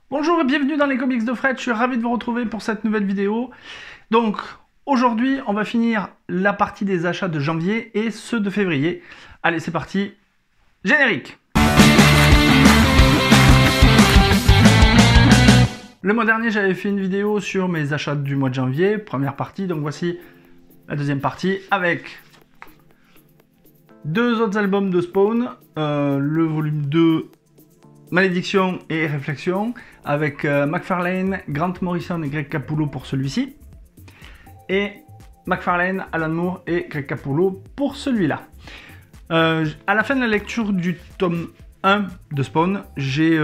Bonjour et bienvenue dans les comics de Fred, je suis ravi de vous retrouver pour cette nouvelle vidéo. Donc aujourd'hui on va finir la partie des achats de janvier et ceux de février. Allez c'est parti, générique. Le mois dernier j'avais fait une vidéo sur mes achats du mois de janvier, première partie, donc voici la deuxième partie avec deux autres albums de Spawn, le volume 2 Malédiction et Réflexion, avec McFarlane, Grant Morrison et Greg Capullo pour celui-ci, et McFarlane, Alan Moore et Greg Capullo pour celui-là. À la fin de la lecture du tome 1 de Spawn, j'ai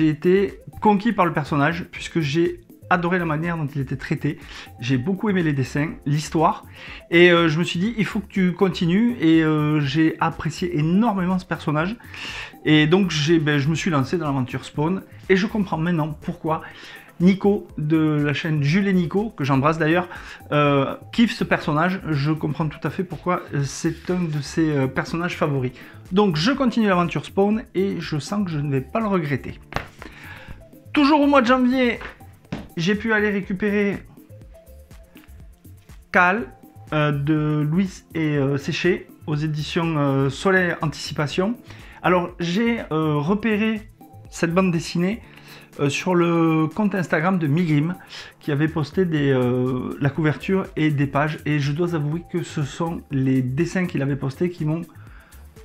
été conquis par le personnage, puisque j'ai adoré la manière dont il était traité, j'ai beaucoup aimé les dessins, l'histoire, et je me suis dit il faut que tu continues, et j'ai apprécié énormément ce personnage, et donc je me suis lancé dans l'aventure Spawn, et je comprends maintenant pourquoi Nico de la chaîne Jules et Nico, que j'embrasse d'ailleurs, kiffe ce personnage. Je comprends tout à fait pourquoi c'est un de ses personnages favoris. Donc je continue l'aventure Spawn, et je sens que je ne vais pas le regretter. Toujours au mois de janvier, j'ai pu aller récupérer Cal de Louis et Séché aux éditions Soleil Anticipation. Alors j'ai repéré cette bande dessinée sur le compte Instagram de Migrim, qui avait posté la couverture et des pages, et je dois avouer que ce sont les dessins qu'il avait postés qui m'ont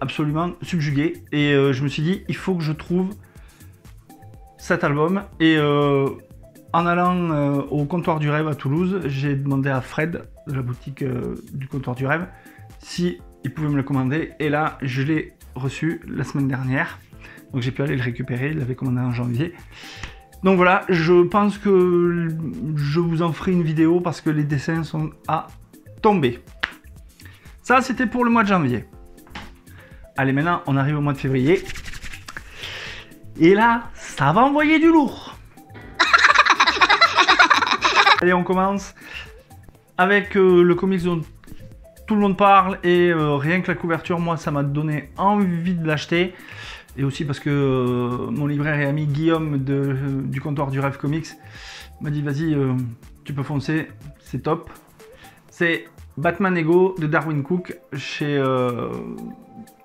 absolument subjugué, et je me suis dit il faut que je trouve cet album, et en allant au comptoir du rêve à Toulouse, j'ai demandé à Fred de la boutique du comptoir du rêve si il pouvait me le commander, et là je l'ai reçu la semaine dernière, donc j'ai pu aller le récupérer. Il l'avait commandé en janvier. Donc voilà, je pense que je vous en ferai une vidéo parce que les dessins sont à tomber. Ça c'était pour le mois de janvier. Allez, maintenant on arrive au mois de février, et là ça va envoyer du lourd. Allez, on commence avec le comics dont tout le monde parle, et rien que la couverture, moi, ça m'a donné envie de l'acheter. Et aussi parce que mon libraire et ami Guillaume du comptoir du Rêve Comics m'a dit vas-y, tu peux foncer, c'est top. C'est Batman Ego de Darwin Cook chez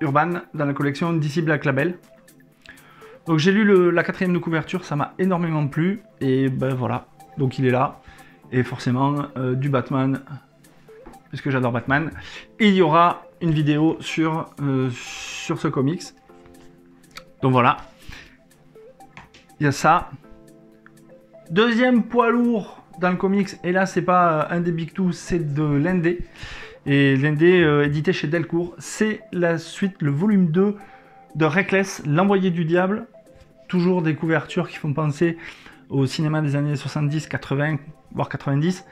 Urban, dans la collection DC Black Label. Donc j'ai lu la quatrième de couverture, ça m'a énormément plu, et ben voilà, donc il est là. Et forcément du Batman, puisque j'adore Batman. Et il y aura une vidéo sur ce comics. Donc voilà, il y a ça. Deuxième poids lourd dans le comics, et là c'est pas un des Big Two, c'est de l'Indé. Et l'Indé édité chez Delcourt, c'est la suite, le volume 2 de Reckless, l'envoyé du diable. Toujours des couvertures qui font penser au cinéma des années 70, 80, voire 90.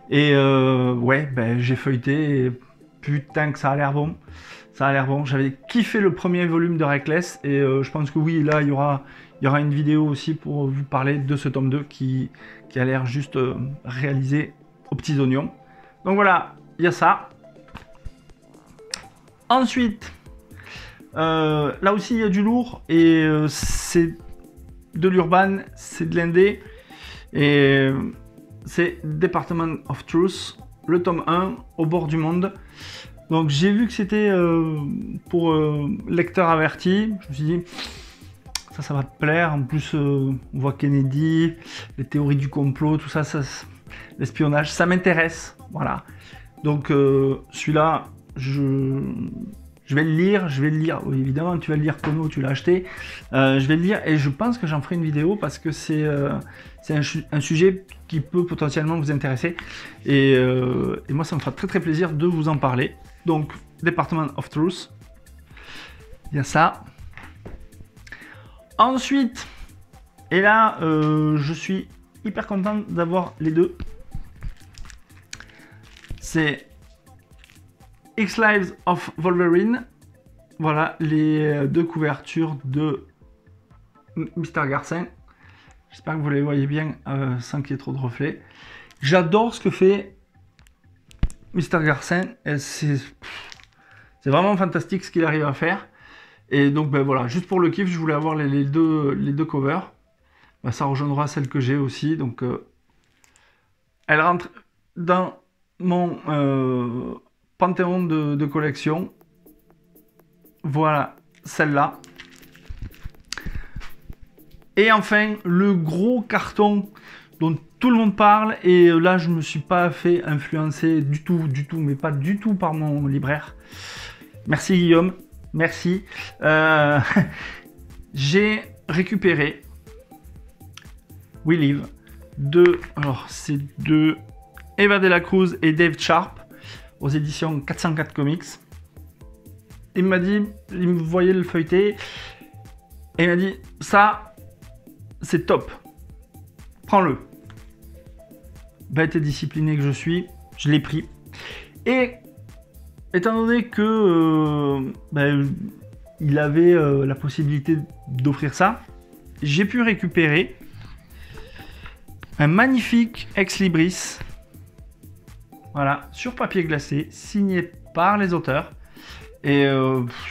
Et ouais, ben, j'ai feuilleté, et putain que ça a l'air bon. Ça a l'air bon. J'avais kiffé le premier volume de Reckless, et je pense que oui, là, il y aura une vidéo aussi pour vous parler de ce tome 2 qui a l'air juste réalisé aux petits oignons. Donc voilà, il y a ça. Ensuite, là aussi, il y a du lourd, et c'est de l'Urban, c'est de l'Indé, et c'est Department of Truth, le tome 1, Au bord du monde. Donc j'ai vu que c'était pour lecteur averti, je me suis dit ça va te plaire. En plus on voit Kennedy, les théories du complot, tout ça, l'espionnage, ça m'intéresse, voilà. Donc celui-là, je vais le lire, oui, évidemment tu vas le lire comme tu l'as acheté, je vais le lire, et je pense que j'en ferai une vidéo parce que c'est un sujet qui peut potentiellement vous intéresser, et moi ça me fera très très plaisir de vous en parler. Donc Department of Truth, il y a ça. Ensuite, et là je suis hyper content d'avoir les deux, c'est X-Lives of Wolverine. Voilà les deux couvertures de Mr. Garcin. J'espère que vous les voyez bien sans qu'il y ait trop de reflets. J'adore ce que fait Mr. Garcin. C'est vraiment fantastique ce qu'il arrive à faire. Et donc ben voilà, juste pour le kiff, je voulais avoir les deux covers. Ben, ça rejoindra celle que j'ai aussi, donc elle rentre dans mon panthéon de collection. Voilà, celle-là. Et enfin, le gros carton dont tout le monde parle, et là je me suis pas fait influencer du tout, mais pas du tout par mon libraire. Merci Guillaume, merci. J'ai récupéré We Live alors c'est de Eva de la Cruz et Dave Sharp aux éditions 404 Comics. Il m'a dit, il me voyait le feuilleter, et il m'a dit, ça, c'est top, prends-le. Bête et discipliné que je suis, je l'ai pris. Et, étant donné que il avait la possibilité d'offrir ça, j'ai pu récupérer un magnifique Ex Libris, voilà, sur papier glacé, signé par les auteurs. Et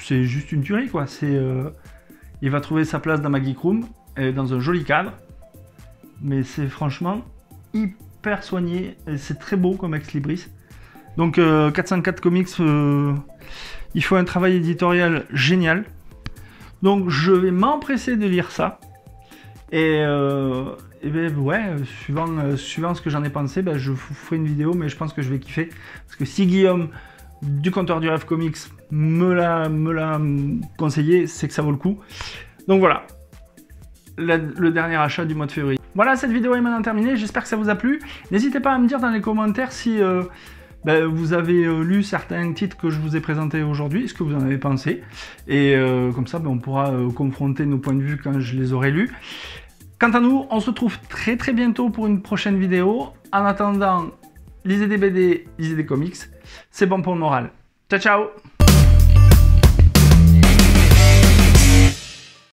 c'est juste une tuerie, quoi. Il va trouver sa place dans ma Geek Room, et dans un joli cadre. Mais c'est franchement hyper soigné, et c'est très beau comme Ex Libris. Donc 404 Comics, il faut un travail éditorial génial. Donc je vais m'empresser de lire ça. Et ben ouais, suivant ce que j'en ai pensé, ben, je vous ferai une vidéo, mais je pense que je vais kiffer. Parce que si Guillaume du compteur du Rêve Comics me l'a conseillé, c'est que ça vaut le coup. Donc voilà, le dernier achat du mois de février. Voilà, cette vidéo est maintenant terminée, j'espère que ça vous a plu. N'hésitez pas à me dire dans les commentaires si vous avez lu certains titres que je vous ai présentés aujourd'hui, ce que vous en avez pensé. Et comme ça, on pourra confronter nos points de vue quand je les aurai lus. Quant à nous, on se retrouve très très bientôt pour une prochaine vidéo. En attendant, lisez des BD, lisez des comics. C'est bon pour le moral. Ciao ciao!